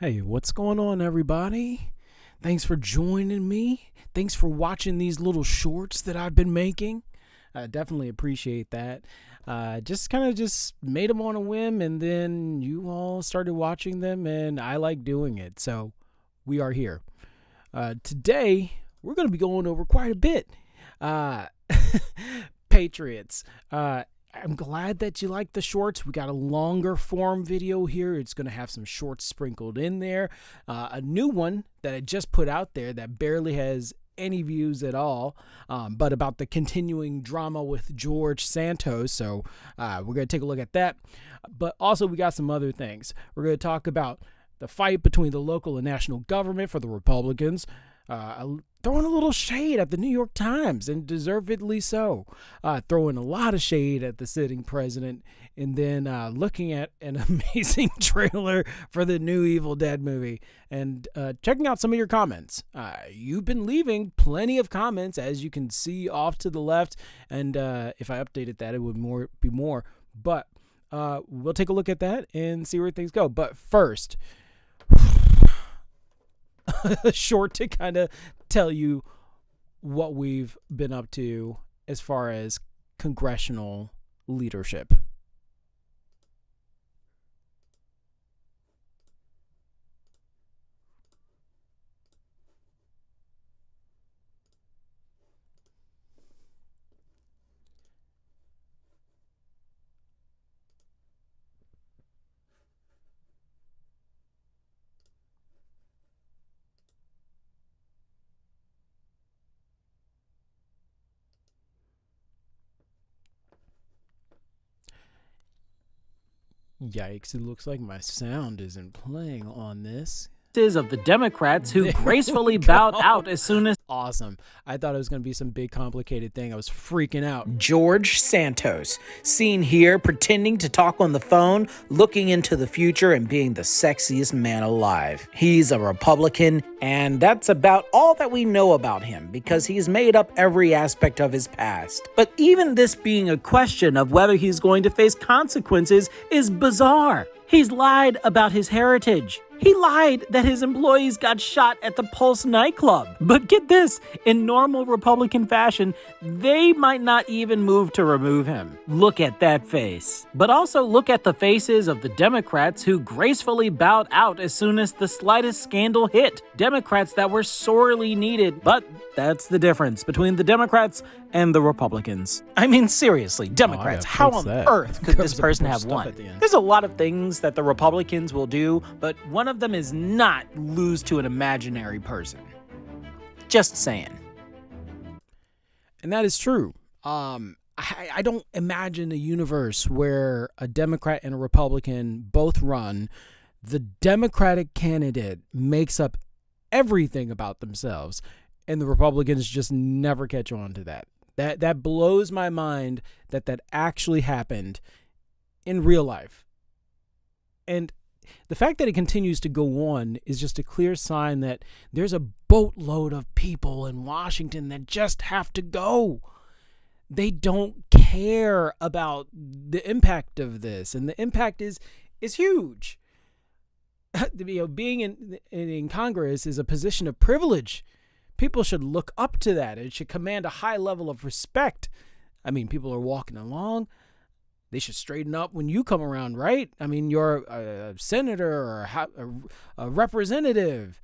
Hey, what's going on, everybody? Thanks for joining me. Thanks for watching these little shorts that I've been making. I definitely appreciate that. Just made them on a whim, and then you all started watching them, and I like doing it. So we are here. Today, we're going to be going over quite a bit. Patriots. I'm glad that you like the shorts. We got a longer form video here. It's going to have some shorts sprinkled in there. A new one that I just put out there that barely has any views at all, but about the continuing drama with George Santos. So we're going to take a look at that. But also we got some other things. We're going to talk about the fight between the local and national government for the Republicans. Throwing a little shade at the New York Times, and deservedly so. Throwing a lot of shade at the sitting president, and then looking at an amazing trailer for the new Evil Dead movie, and checking out some of your comments. You've been leaving plenty of comments, as you can see off to the left, and if I updated that, it would be more. But we'll take a look at that and see where things go. But first, short to kind of tell you what we've been up to as far as congressional leadership. Yikes, it looks like my sound isn't playing on this. Of the Democrats who gracefully bowed out as soon as Awesome. I thought it was going to be some big complicated thing. I was freaking out. George Santos, seen here pretending to talk on the phone, looking into the future and being the sexiest man alive. He's a Republican, and that's about all that we know about him because he's made up every aspect of his past. But even this being a question of whether he's going to face consequences is bizarre. He's lied about his heritage. He lied that his employees got shot at the Pulse nightclub. But get this, in normal Republican fashion, they might not even move to remove him. Look at that face. But also look at the faces of the Democrats who gracefully bowed out as soon as the slightest scandal hit. Democrats that were sorely needed, but that's the difference between the Democrats and the Republicans. I mean, seriously, Democrats, how on earth could this person have won? There's a lot of things that the Republicans will do, but one of them is not lose to an imaginary person. Just saying. And that is true. I don't imagine a universe where a Democrat and a Republican both run. The Democratic candidate makes up everything about themselves, and the Republicans just never catch on to that. That blows my mind that actually happened in real life. And the fact that it continues to go on is just a clear sign that there's a boatload of people in Washington that just have to go. They don't care about the impact of this, and the impact is huge. Being in Congress is a position of privilege. People should look up to that. It should command a high level of respect. I mean, people are walking along. They should straighten up when you come around, right? I mean, you're a senator or a representative.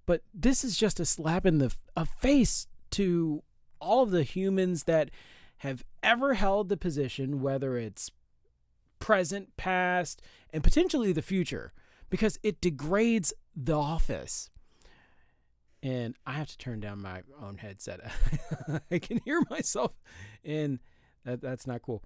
But this is just a slap in the face to all of the humans that have ever held the position, whether it's present, past, and potentially the future, because it degrades the office. And I have to turn down my own headset. I can hear myself, and that's not cool.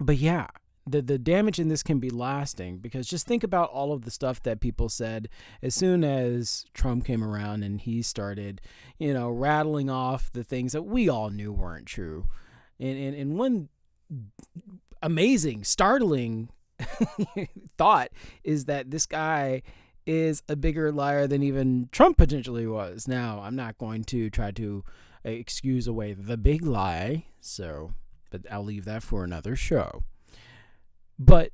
But yeah, the damage in this can be lasting, because just think about all of the stuff that people said as soon as Trump came around and he started, rattling off the things that we all knew weren't true. And one amazing, startling thought is that this guy is a bigger liar than even Trump potentially was. Now, I'm not going to try to excuse away the big lie, but I'll leave that for another show. But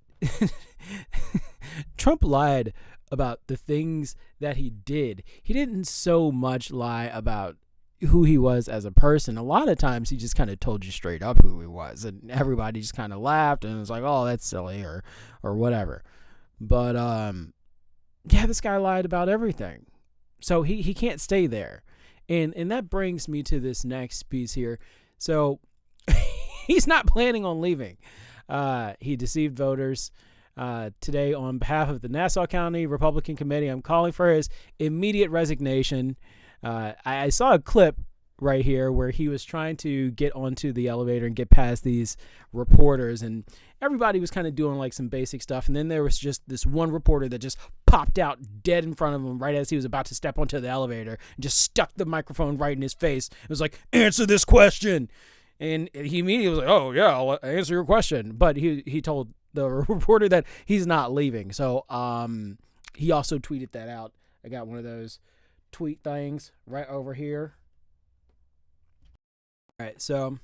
Trump lied about the things that he did. He didn't so much lie about who he was as a person. A lot of times he just kind of told you straight up who he was, and everybody just kind of laughed and was like, oh, that's silly, or whatever. But yeah, this guy lied about everything. So he can't stay there. And that brings me to this next piece here. So he's not planning on leaving. He deceived voters. Today, on behalf of the Nassau County Republican Committee, I'm calling for his immediate resignation. I saw a clip right here where he was trying to get onto the elevator and get past these reporters, and everybody was kind of doing like some basic stuff, and then there was just this one reporter that just popped out dead in front of him right as he was about to step onto the elevator and just stuck the microphone right in his face. It was like, answer this question. And he immediately was like, oh yeah, I'll answer your question. But he told the reporter that he's not leaving. So he also tweeted that out. I got one of those tweet things right over here. All right, so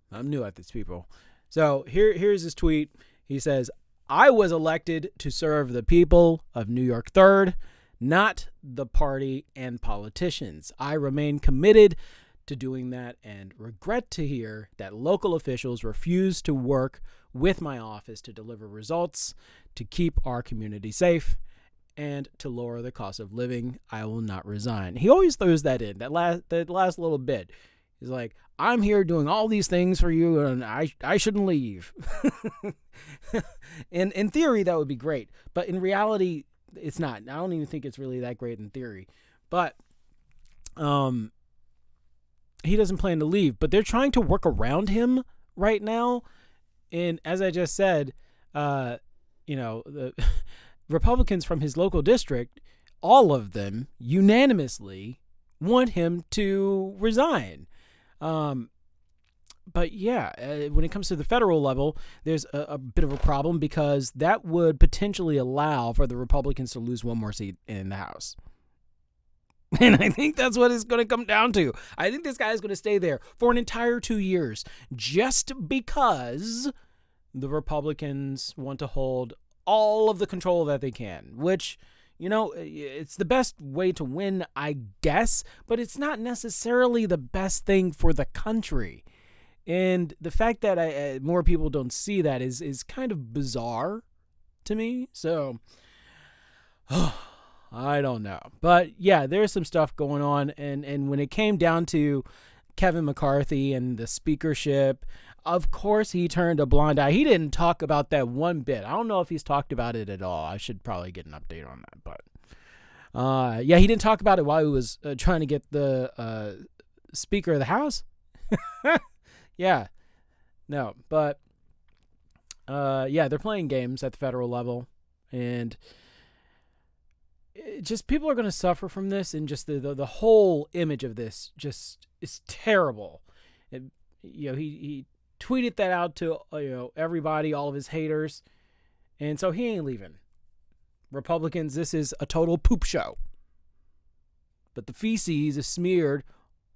I'm new at this, people. So here's his tweet. He says, I was elected to serve the people of New York 3rd, not the party and politicians. I remain committed to doing that and regret to hear that local officials refuse to work with my office to deliver results, to keep our community safe, and to lower the cost of living. I will not resign. He always throws that in, that last little bit. He's like, I'm here doing all these things for you, and I shouldn't leave. In theory, that would be great. But in reality, it's not. I don't even think it's really that great in theory. But he doesn't plan to leave. But they're trying to work around him right now. And as I just said, the Republicans from his local district, all of them unanimously want him to resign. But yeah, when it comes to the federal level, there's a bit of a problem because that would potentially allow for the Republicans to lose one more seat in the House. And I think that's what it's going to come down to. I think this guy is going to stay there for an entire 2 years just because the Republicans want to hold all of the control that they can, which, it's the best way to win, I guess, but it's not necessarily the best thing for the country. And the fact that more people don't see that is kind of bizarre to me. So, I don't know. But yeah, there's some stuff going on. And when it came down to Kevin McCarthy and the speakership, of course he turned a blind eye. He didn't talk about that one bit. I don't know if he's talked about it at all. I should probably get an update on that. But yeah, he didn't talk about it while he was trying to get the Speaker of the House. Yeah. No, but yeah, they're playing games at the federal level, and just people are going to suffer from this, and just the whole image of this just is terrible. He tweeted that out to everybody, all of his haters, and so he ain't leaving. Republicans, this is a total poop show. But the feces is smeared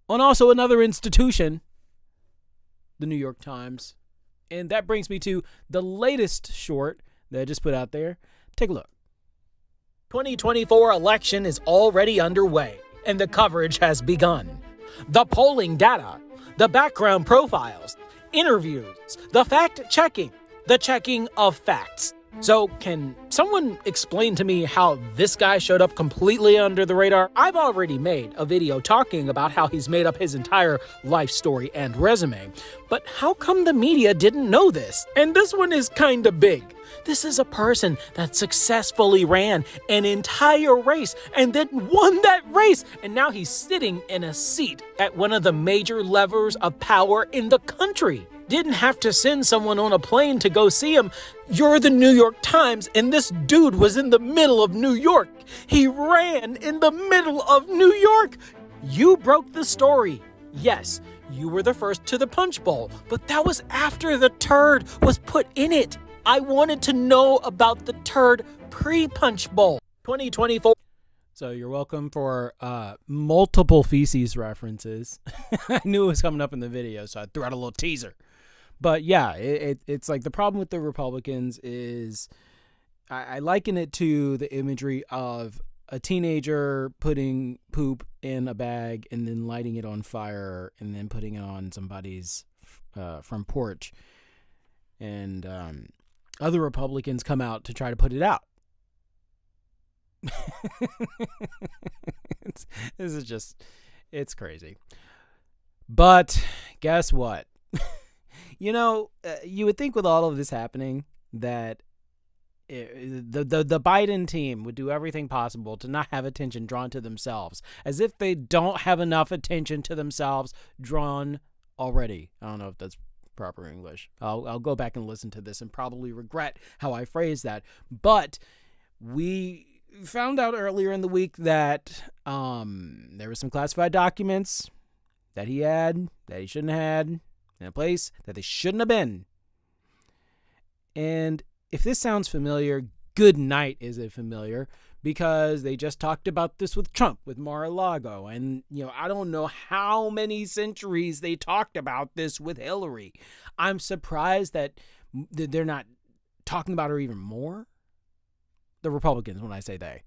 on also another institution, the New York Times. And that brings me to the latest short that I just put out there. Take a look. 2024 election is already underway, and the coverage has begun. The polling data, the background profiles, interviews, the fact-checking, the checking of facts. So can someone explain to me how this guy showed up completely under the radar? I've already made a video talking about how he's made up his entire life story and resume, but how come the media didn't know this? And this one is kinda big. This is a person that successfully ran an entire race and then won that race, and now he's sitting in a seat at one of the major levers of power in the country. Didn't have to send someone on a plane to go see him. You're the New York Times, and this dude was in the middle of New York. He ran in the middle of New York. You broke the story. Yes, you were the first to the punch bowl, but that was after the turd was put in it. I wanted to know about the turd pre-punch bowl. 2024. So you're welcome for multiple feces references. I knew it was coming up in the video, so I threw out a little teaser. But yeah, it's like the problem with the Republicans is I liken it to the imagery of a teenager putting poop in a bag and then lighting it on fire and then putting it on somebody's front porch. And other Republicans come out to try to put it out. It's crazy. But guess what? You would think with all of this happening that the Biden team would do everything possible to not have attention drawn to themselves, as if they don't have enough attention to themselves drawn already. I don't know if that's proper English. I'll go back and listen to this and probably regret how I phrased that. But we found out earlier in the week that there were some classified documents that he had that he shouldn't have had in a place that they shouldn't have been. And if this sounds familiar, good night is it familiar, because they just talked about this with Trump, with Mar-a-Lago. And, I don't know how many centuries they talked about this with Hillary. I'm surprised that they're not talking about her even more. The Republicans, when I say they.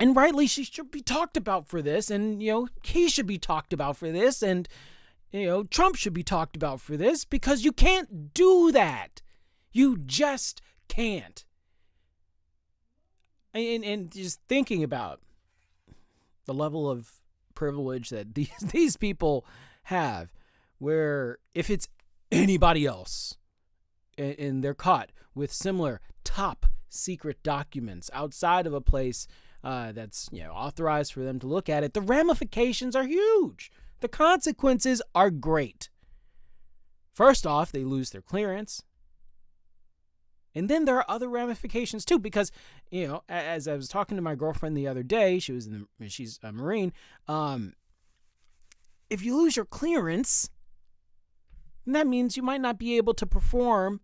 And rightly, she should be talked about for this. And, he should be talked about for this. And, Trump should be talked about for this, because you can't do that. You just can't. And just thinking about the level of privilege that these people have, where if it's anybody else and they're caught with similar top secret documents outside of a place that's authorized for them to look at it, the ramifications are huge. The consequences are great. First off, they lose their clearance. And then there are other ramifications too, because, as I was talking to my girlfriend the other day, she's a Marine. If you lose your clearance, that means you might not be able to perform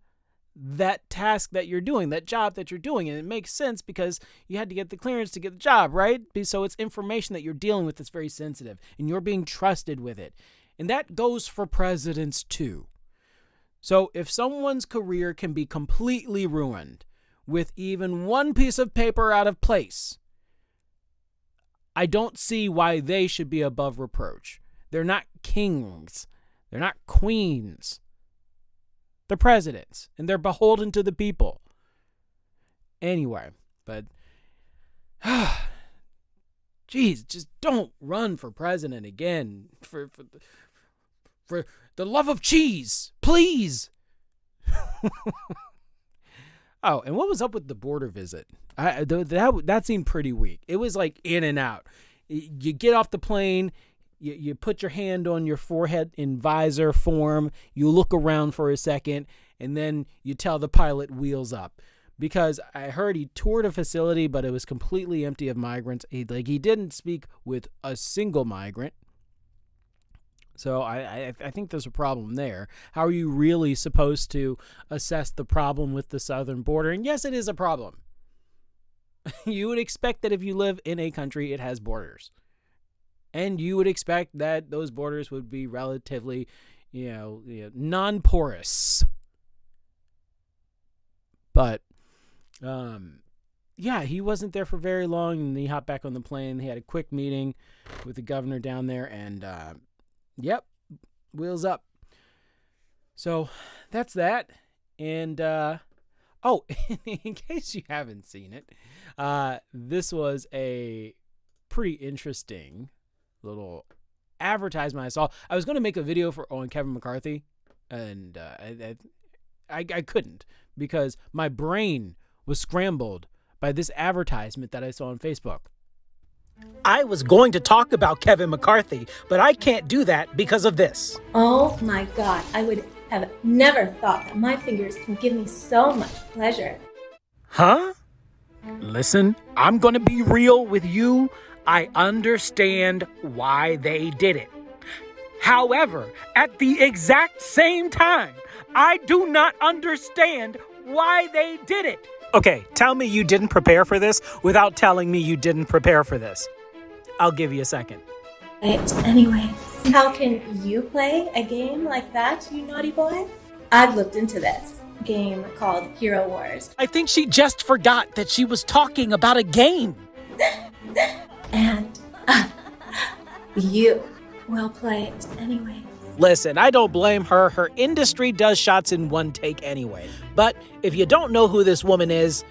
that task that you're doing, that job that you're doing. And it makes sense because you had to get the clearance to get the job, right? So it's information that you're dealing with that's very sensitive, and you're being trusted with it. And that goes for presidents too. So if someone's career can be completely ruined with even one piece of paper out of place, I don't see why they should be above reproach. They're not kings. They're not queens. They're presidents, and they're beholden to the people. Anyway, but, geez, just don't run for president again. For the love of cheese, please. Oh, and what was up with the border visit? That seemed pretty weak. It was like in and out. You get off the plane, you put your hand on your forehead in visor form, you look around for a second, and then you tell the pilot wheels up. Because I heard he toured a facility, but it was completely empty of migrants. He didn't speak with a single migrant. So I think there's a problem there. How are you really supposed to assess the problem with the southern border? And yes, it is a problem. You would expect that if you live in a country, it has borders. And you would expect that those borders would be relatively, non-porous. But, he wasn't there for very long, and he hopped back on the plane. He had a quick meeting with the governor down there, and, wheels up. So that's that. And, in case you haven't seen it, this was a pretty interesting little advertisement I saw. I was going to make a video for Owen Kevin McCarthy, and I couldn't because my brain was scrambled by this advertisement that I saw on Facebook. I was going to talk about Kevin McCarthy, but I can't do that because of this. Oh my God, I would have never thought that my fingers can give me so much pleasure. Huh? Listen, I'm going to be real with you. I understand why they did it. However, at the exact same time, I do not understand why they did it. Okay, tell me you didn't prepare for this without telling me you didn't prepare for this. I'll give you a second. Anyway, how can you play a game like that, you naughty boy? I've looked into this. game called Hero Wars. I think she just forgot that she was talking about a game. And you will play it anyway. Listen, I don't blame her. Her industry does shots in one take anyway. But if you don't know who this woman is,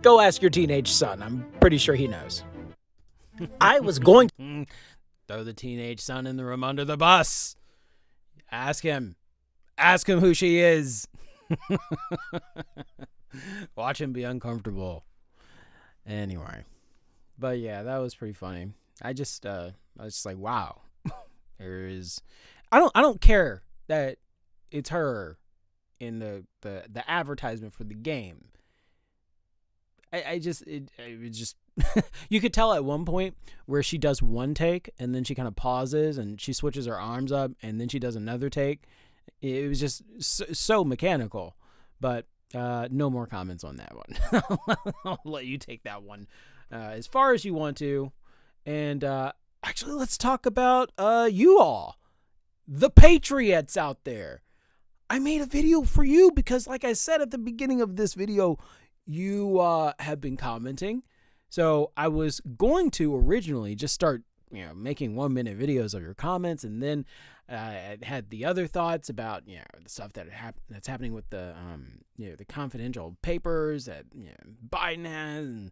go ask your teenage son. I'm pretty sure he knows. I was going to throw the teenage son in the room under the bus. Ask him. Ask him who she is. Watch him be uncomfortable. Anyway. But yeah, that was pretty funny. I was just like, wow. There is I don't care that it's her in the advertisement for the game. It just you could tell at one point where she does one take and then she kind of pauses and she switches her arms up and then she does another take. It was just so mechanical. But no more comments on that one. I'll let you take that one as far as you want to. And actually, let's talk about you all, the Patriots out there. I made a video for you because, like I said at the beginning of this video, you have been commenting. So I was going to originally just start, making 1-minute videos of your comments, and then I had the other thoughts about, the stuff that's happening with the, the confidential papers that Biden has,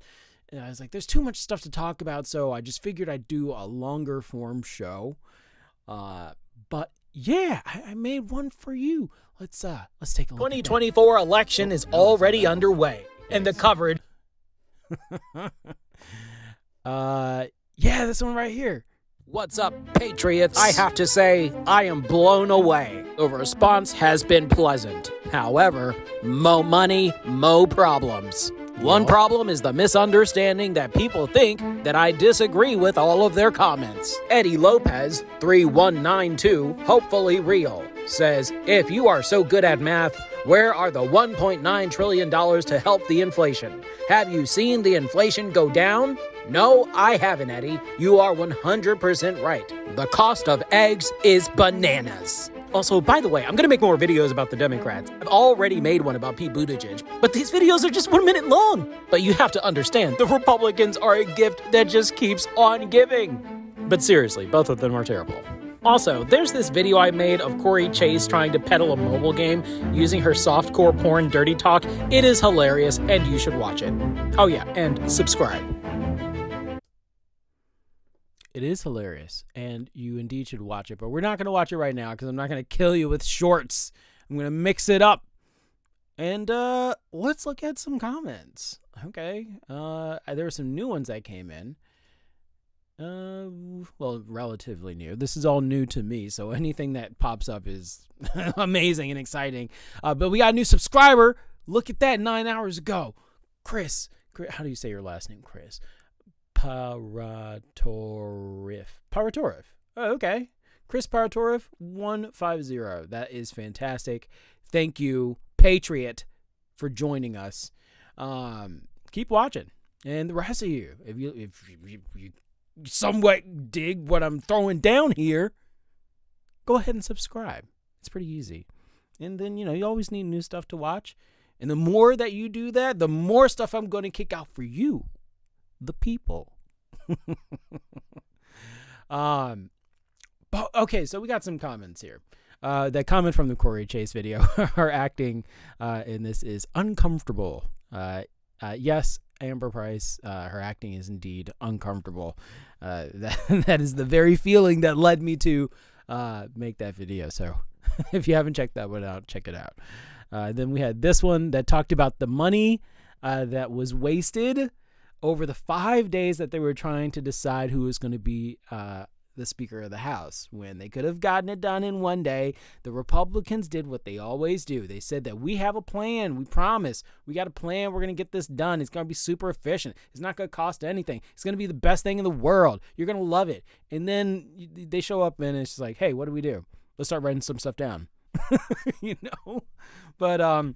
and I was like, there's too much stuff to talk about, so I just figured I'd do a longer form show. But yeah, I made one for you. Let's take a look. 2024 election is already underway, and the coverage. Yeah, this one right here. What's up, Patriots? I have to say, I am blown away. The response has been pleasant. However, mo money, mo problems. One problem is the misunderstanding that people think that I disagree with all of their comments. Eddie Lopez, 3192, hopefully real, says, if you are so good at math, where are the $1.9 trillion to help the inflation? Have you seen the inflation go down? No, I haven't, Eddie. You are 100% right. The cost of eggs is bananas. Also, by the way, I'm going to make more videos about the Democrats. I've already made one about Pete Buttigieg, but these videos are just 1 minute long. But you have to understand, the Republicans are a gift that just keeps on giving. But seriously, both of them are terrible. Also, there's this video I made of Corey Chase trying to peddle a mobile game using her softcore porn dirty talk. It is hilarious, and you should watch it. Oh yeah, and subscribe. It is hilarious, and you indeed should watch it. But we're not going to watch it right now because I'm not going to kill you with shorts. I'm going to mix it up. And let's look at some comments. Okay. There were some new ones that came in. Well, relatively new. This is all new to me, so anything that pops up is amazing and exciting. But we got a new subscriber. Look at that, 9 hours ago. Chris, how do you say your last name, Chris? Paratorif. Oh, okay. Chris Paratorif 150. That is fantastic. Thank you, Patriot, for joining us. Keep watching, and the rest of you, if you somewhat dig what I'm throwing down here, go ahead and subscribe. It's pretty easy. And then, you always need new stuff to watch. And the more that you do that, the more stuff I'm going to kick out for you, the people. But okay, so we got some comments here. That comment from the Corey Chase video, her acting in this is uncomfortable. Yes, Amber Price, her acting is indeed uncomfortable. That is the very feeling that led me to make that video. So if you haven't checked that one out, check it out. Then we had this one that talked about the money that was wasted over the 5 days that they were trying to decide who was going to be the Speaker of the House, when they could have gotten it done in 1 day. The Republicans did what they always do. They said that we have a plan. We promise. We got a plan. We're going to get this done. It's going to be super efficient. It's not going to cost anything. It's going to be the best thing in the world. You're going to love it. And then they show up and it's just like, hey, what do we do? Let's start writing some stuff down. But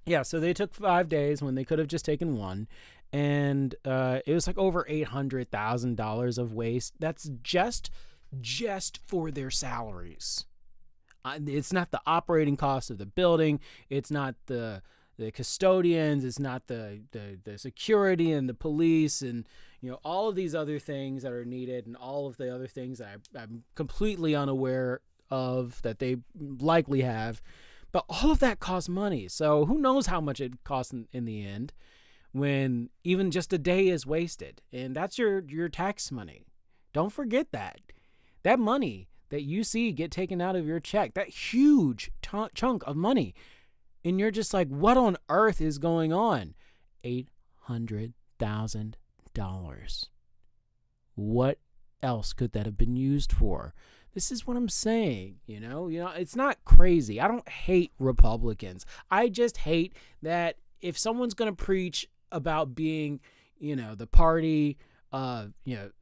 yeah, so they took 5 days when they could have just taken one. And it was like over $800,000 of waste. That's just for their salaries. It's not the operating cost of the building. It's not the custodians. It's not the security and the police and all of these other things that are needed and all of the other things that I'm completely unaware of that they likely have. But all of that costs money. So who knows how much it costs in the end when even just a day is wasted. And that's your tax money. Don't forget that. That money that you see get taken out of your check, that huge chunk of money. And you're just like, what on earth is going on? $800,000. What else could that have been used for? This is what I'm saying, it's not crazy. I don't hate Republicans. I just hate that if someone's going to preach about being, the party of,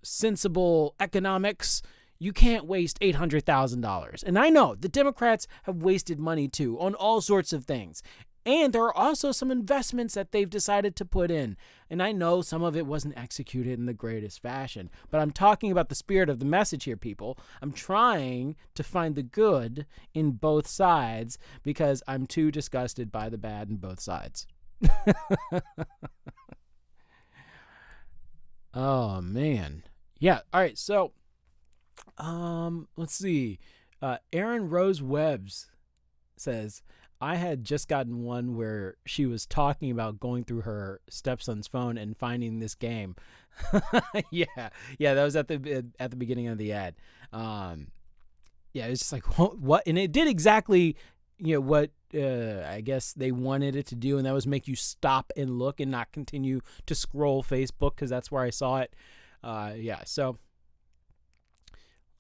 sensible economics, you can't waste $800,000. And I know the Democrats have wasted money too on all sorts of things. And there are also some investments that they've decided to put in. And I know some of it wasn't executed in the greatest fashion. But I'm talking about the spirit of the message here, people. I'm trying to find the good in both sides because I'm too disgusted by the bad in both sides. Oh, man. Yeah. All right. So, let's see. Aaron Rose Webbs says, I had just gotten one where she was talking about going through her stepson's phone and finding this game. Yeah, that was at the beginning of the ad. Yeah, it was just like what, and it did exactly what I guess they wanted it to do, and that was make you stop and look and not continue to scroll Facebook because that's where I saw it. Yeah, so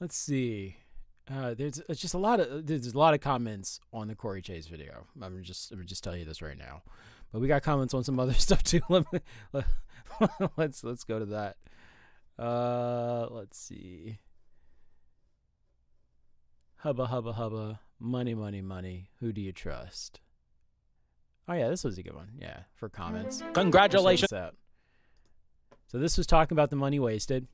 let's see. There's a lot of comments on the Corey Chase video. I'm just telling you this right now, but we got comments on some other stuff too. Let's go to that. Let's see. Hubba, money. Who do you trust? Oh yeah, this was a good one. Yeah, for comments. Congratulations. So this was talking about the money wasted.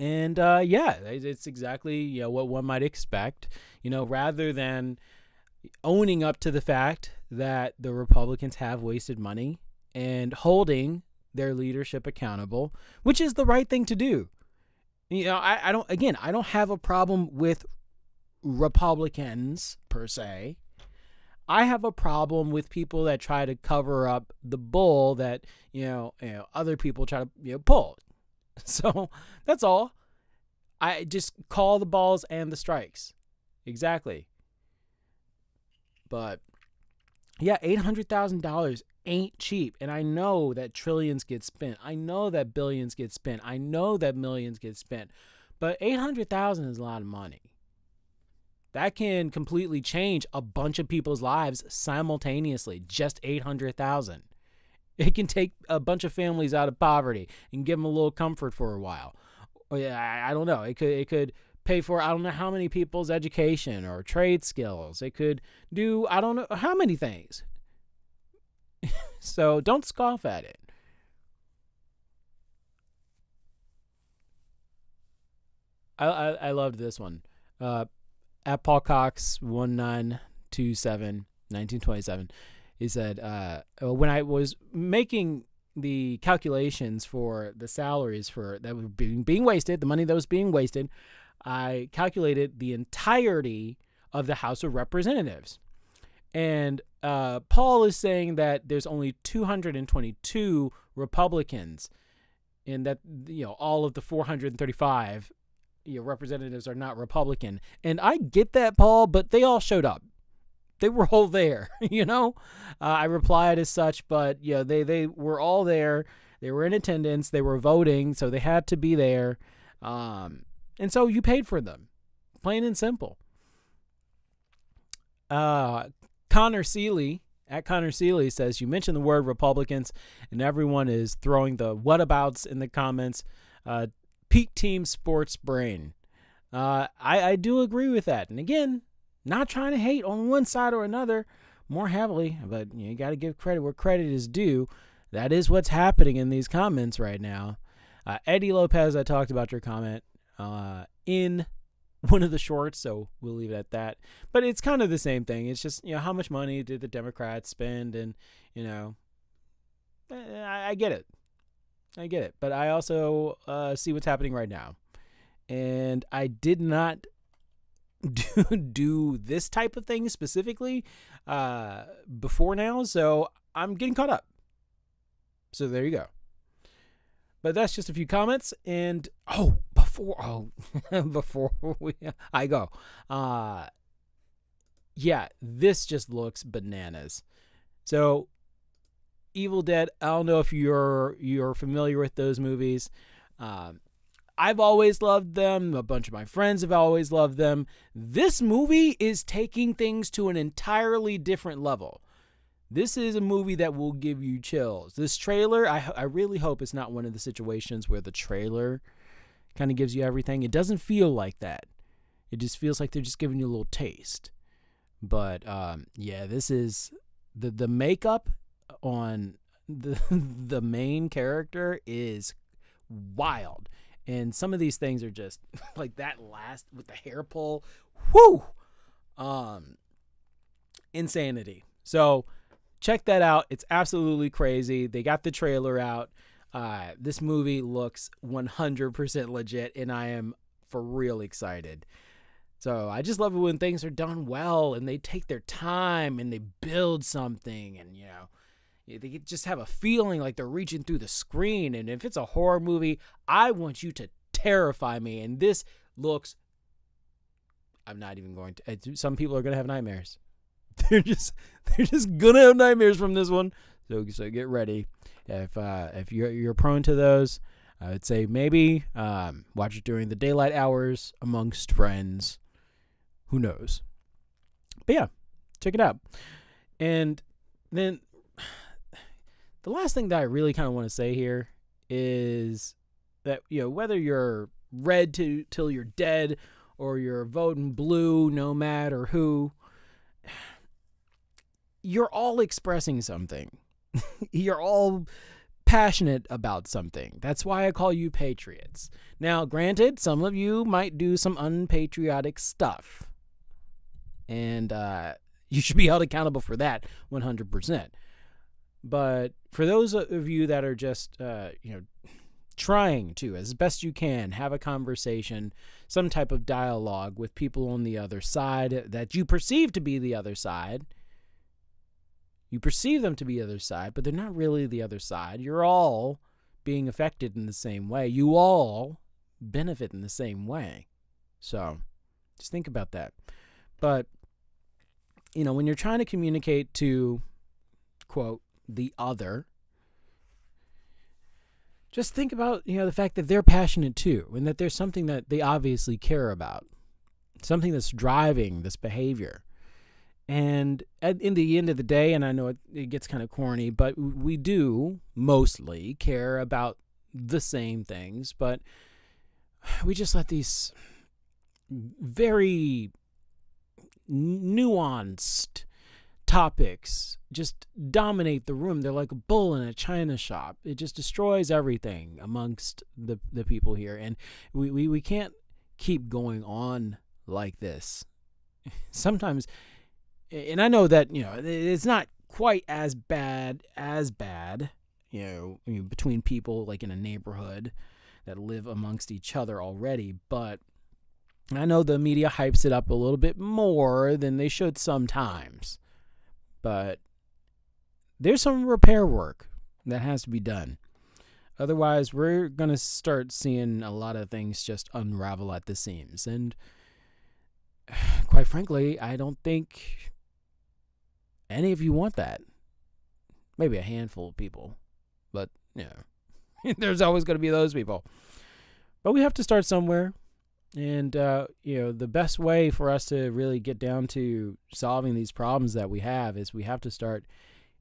And yeah, it's exactly what one might expect. Rather than owning up to the fact that the Republicans have wasted money and holding their leadership accountable, which is the right thing to do. I don't have a problem with Republicans per se. I have a problem with people that try to cover up the bull that other people try to pull. So that's all. I just call the balls and the strikes. Exactly. But yeah, $800,000 ain't cheap. And I know that trillions get spent. I know that billions get spent. I know that millions get spent. But $800,000 is a lot of money. That can completely change a bunch of people's lives simultaneously. Just $800,000. It can take a bunch of families out of poverty and give them a little comfort for a while. I don't know. It could pay for I don't know how many people's education or trade skills. It could do I don't know how many things. So don't scoff at it. I loved this one. At Paul Cox 1927, he said, when I was making the calculations for the salaries that were being wasted, the money that was being wasted, I calculated the entirety of the House of Representatives. And Paul is saying that there's only 222 Republicans, and that all of the 435 representatives are not Republican. And I get that, Paul, but they all showed up. They were all there, I replied as such, but they were all there. They were in attendance. They were voting, so they had to be there. And so you paid for them, plain and simple. Connor Seeley says, you mentioned the word Republicans, and everyone is throwing the whatabouts in the comments. Peak team sports brain. I do agree with that. And again, not trying to hate on one side or another more heavily, but you got to give credit where credit is due. That is what's happening in these comments right now. Eddie Lopez, I talked about your comment in one of the shorts, so we'll leave it at that. But it's kind of the same thing. It's just, how much money did the Democrats spend? And, I get it. I get it. But I also see what's happening right now. And I did not do this type of thing specifically before now, so I'm getting caught up. So there you go. But that's just a few comments. And before I go, this just looks bananas. So Evil Dead, I don't know if you're familiar with those movies. I've always loved them. A bunch of my friends have always loved them. This movie is taking things to an entirely different level. This is a movie that will give you chills. This trailer, I really hope it's not one of the situations where the trailer kind of gives you everything. It doesn't feel like that. It just feels like they're just giving you a little taste. But this is the makeup on the main character is wild. And some of these things are just like that last with the hair pull. Whoo! Insanity. So check that out. It's absolutely crazy. They got the trailer out. This movie looks 100% legit, and I am for real excited. So I just love it when things are done well and they take their time and they build something, and they just have a feeling like they're reaching through the screen. And if it's a horror movie, I want you to terrify me. And this looks, I'm not even going to, some people are going to have nightmares. They're just going to have nightmares from this one. So get ready. If you're prone to those, I would say maybe watch it during the daylight hours amongst friends. Who knows? But yeah, check it out. And then the last thing that I really kind of want to say here is that, whether you're red till you're dead or you're voting blue, no matter who, you're all expressing something. You're all passionate about something. That's why I call you patriots. Now, granted, some of you might do some unpatriotic stuff. And you should be held accountable for that 100%. But for those of you that are just, trying to, as best you can, have a conversation, some type of dialogue with people on the other side that you perceive to be the other side. You perceive them to be the other side, but they're not really the other side. You're all being affected in the same way. You all benefit in the same way. So just think about that. But, when you're trying to communicate to, quote, the other, just think about, the fact that they're passionate too, and that there's something that they obviously care about, something that's driving this behavior. And in the end of the day, and I know it gets kind of corny, but we do mostly care about the same things, but we just let these very nuanced topics just dominate the room. They're like a bull in a china shop. It just destroys everything amongst the people here. And we can't keep going on like this. Sometimes, and I know that, it's not quite as bad, between people like in a neighborhood that live amongst each other already, but I know the media hypes it up a little bit more than they should sometimes. But there's some repair work that has to be done. Otherwise, we're going to start seeing a lot of things just unravel at the seams. And quite frankly, I don't think any of you want that. Maybe a handful of people. But, there's always going to be those people. But we have to start somewhere. And, the best way for us to really get down to solving these problems that we have is we have to start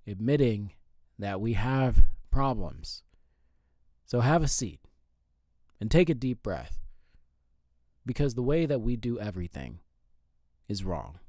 admitting that we have problems. So have a seat and take a deep breath, because the way that we do everything is wrong.